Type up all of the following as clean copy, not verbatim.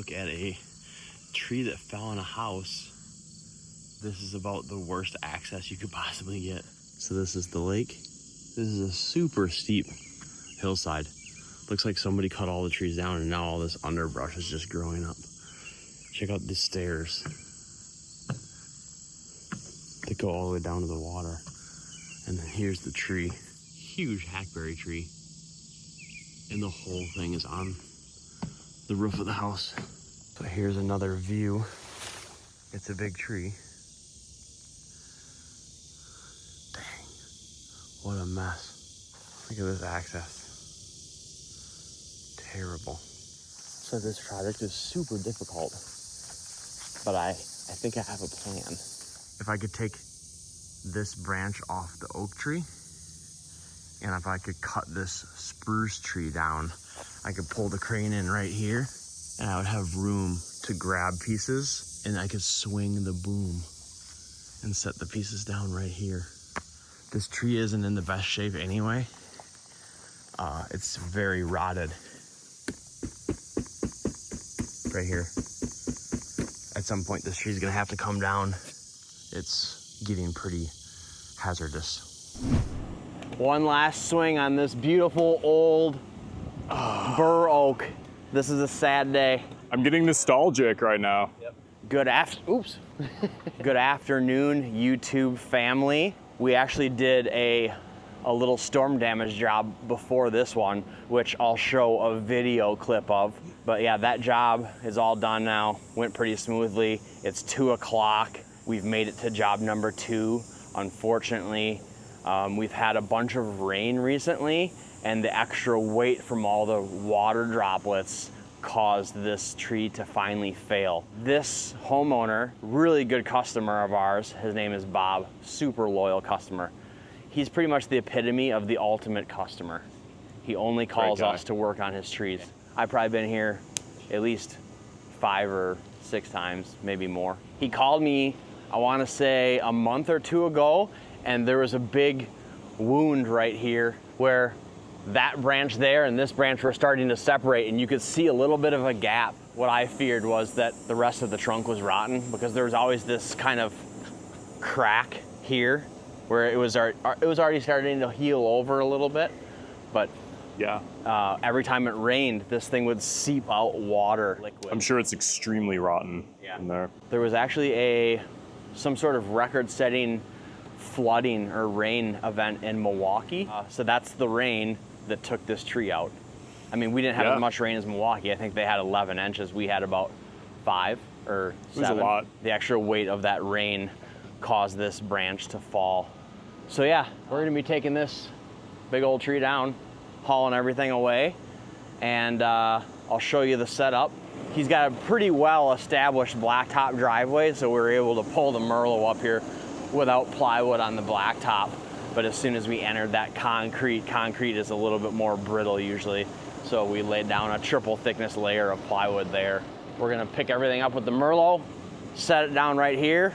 look at a tree that fell on a house. This is about the worst access you could possibly get. So this is the lake. This is a super steep hillside. Looks like somebody cut all the trees down and now all this underbrush is just growing up. Check out the stairs that go all the way down to the water. And then here's the tree. Huge hackberry tree. And the whole thing is on the roof of the house. So here's another view. It's a big tree. Dang, what a mess. Look at this access. Terrible. So this project is super difficult, but I think I have a plan. If I could take this branch off the oak tree, and if I could cut this spruce tree down, I could pull the crane in right here, and I would have room to grab pieces, and I could swing the boom and set the pieces down right here. This tree isn't in the best shape anyway. It's very rotted. Right here. At some point, this tree's gonna have to come down. It's getting pretty hazardous. One last swing on this beautiful old bur oak. This is a sad day. I'm getting nostalgic right now. Yep. Good afternoon, YouTube family. We actually did a little storm damage job before this one, which I'll show a video clip of. But yeah, that job is all done now. Went pretty smoothly. It's 2 o'clock. We've made it to job number 2. Unfortunately, we've had a bunch of rain recently, and the extra weight from all the water droplets caused this tree to finally fail. This homeowner, really good customer of ours, his name is Bob, super loyal customer. He's pretty much the epitome of the ultimate customer. He only calls us to work on his trees. I've probably been here at least 5 or 6 times, maybe more. He called me, I wanna say a month or 2 ago, and there was a big wound right here where that branch there and this branch were starting to separate, and you could see a little bit of a gap. What I feared was that the rest of the trunk was rotten, because there was always this kind of crack here where it was already starting to heal over a little bit, but yeah. Every time it rained, this thing would seep out water, liquid. I'm sure it's extremely rotten in there. There was actually some sort of record-setting flooding or rain event in Milwaukee. So that's the rain that took this tree out. I mean, we didn't have as much rain as Milwaukee. I think they had 11 inches. We had about 5 or 7. It was a lot. The extra weight of that rain caused this branch to fall. So yeah, we're gonna be taking this big old tree down, hauling everything away, and I'll show you the setup. He's got a pretty well-established blacktop driveway, so we were able to pull the Merlot up here without plywood on the blacktop. But as soon as we entered that concrete is a little bit more brittle usually, so we laid down a triple thickness layer of plywood there. We're gonna pick everything up with the Merlot, set it down right here,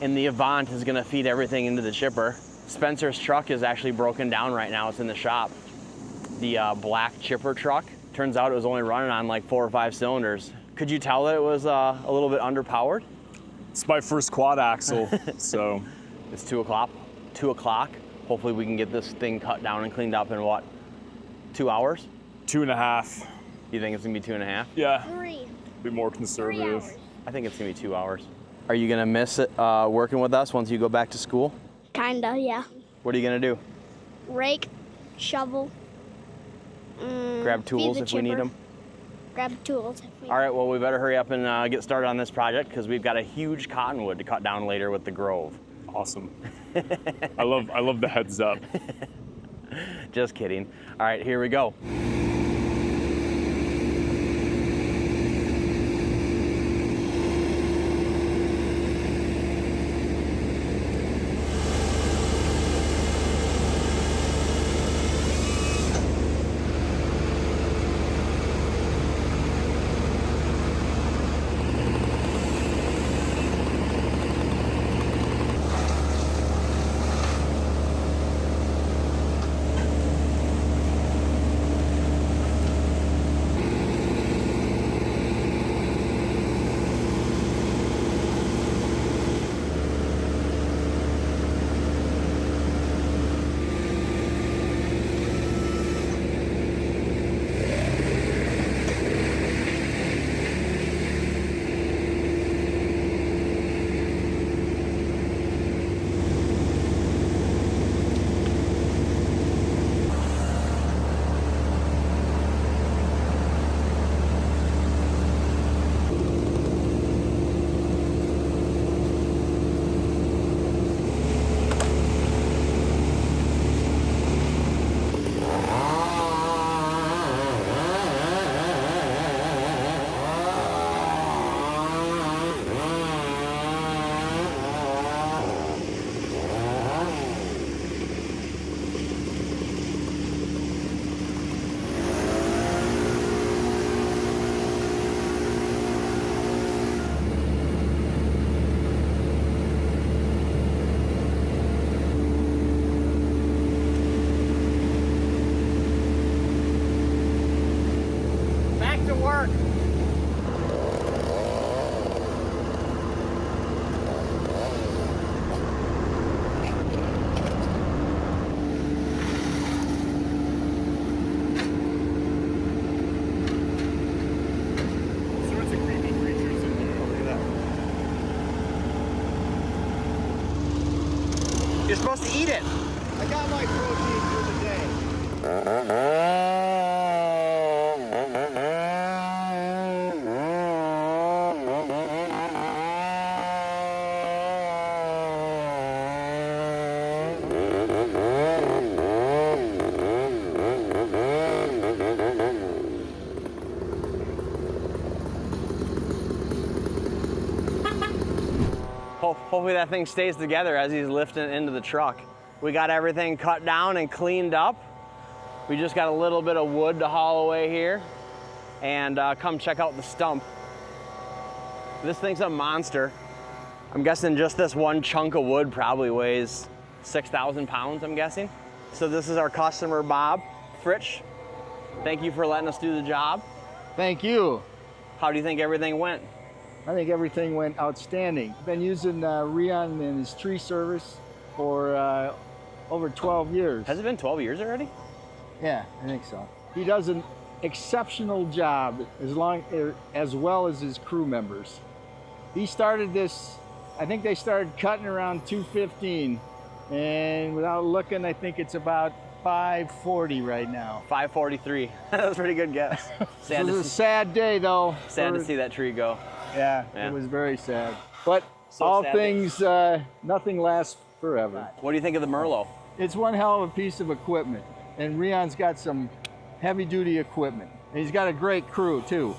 and the Avant is gonna feed everything into the chipper. Spencer's truck is actually broken down right now. It's in the shop. The black chipper truck. Turns out it was only running on like 4 or 5 cylinders. Could you tell that it was a little bit underpowered? It's my first quad axle, so. It's 2 o'clock. 2 o'clock. Hopefully we can get this thing cut down and cleaned up in what, 2 hours? 2.5. You think it's gonna be 2.5? Yeah. 3. Be more conservative. 3 hours. I think it's gonna be 2 hours. Are you gonna miss it working with us once you go back to school? Kinda, yeah. What are you gonna do? Rake, shovel. Grab tools if we need them? Grab tools if we All right, well, we better hurry up and get started on this project, because we've got a huge cottonwood to cut down later with the Grove. Awesome. I love the heads up. Just kidding. All right, here we go. torque. Sorts of creepy creatures in there. Look at that. You're supposed to eat it. I got my protein for the day. Hopefully that thing stays together as he's lifting it into the truck. We got everything cut down and cleaned up. We just got a little bit of wood to haul away here. And come check out the stump. This thing's a monster. I'm guessing just this one chunk of wood probably weighs 6,000 pounds, I'm guessing. So this is our customer, Bob Fritsch. Thank you for letting us do the job. Thank you. How do you think everything went? I think everything went outstanding. Been using Reon in his tree service for over 12 years. Has it been 12 years already? Yeah, I think so. He does an exceptional job as well as his crew members. He started this, I think they started cutting around 215, and without looking, I think it's about 540 right now. 543. That was a pretty good guess. It was a sad day though. Sad to see that tree go. Yeah, Yeah. it was very sad. But So all sad. things, nothing lasts forever. What do you think of the Merlot? It's one hell of a piece of equipment. And Reon's got some heavy duty equipment. And he's got a great crew too.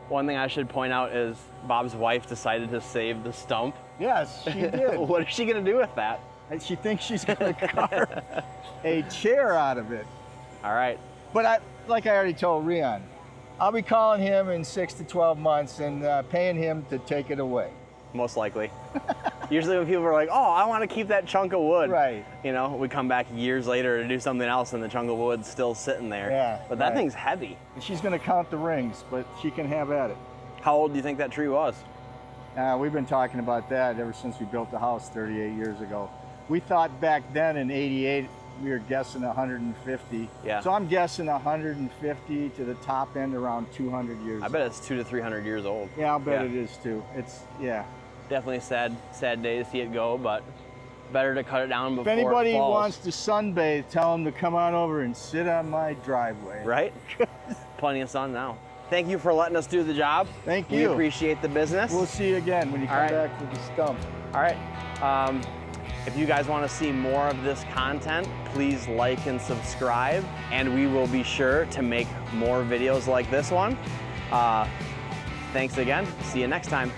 One thing I should point out is Bob's wife decided to save the stump. Yes, she did. What is she gonna do with that? And she thinks she's gonna carve a chair out of it. All right. But like I already told Reon, I'll be calling him in 6 to 12 months and paying him to take it away. Most likely. Usually when people are like, oh, I want to keep that chunk of wood. Right. You know, we come back years later to do something else and the chunk of wood's still sitting there. Yeah, But that right. thing's heavy. And she's gonna count the rings, but she can have at it. How old do you think that tree was? We've been talking about that ever since we built the house 38 years ago. We thought back then in 88, we were guessing 150. Yeah. So I'm guessing 150 to the top end around 200 years. I bet it's 200 to 300 years old. Yeah, I'll bet Yeah. it is too. It's, yeah. Definitely a sad day to see it go, but better to cut it down before If anybody it falls. wants to sunbathe, tell them to come on over and sit on my driveway. Right? Plenty of sun now. Thank you for letting us do the job. Thank We you. appreciate the business. We'll see you again when you All come right. back with the stump. All right. If you guys want to see more of this content, please like and subscribe, and we will be sure to make more videos like this one. Thanks again. See you next time.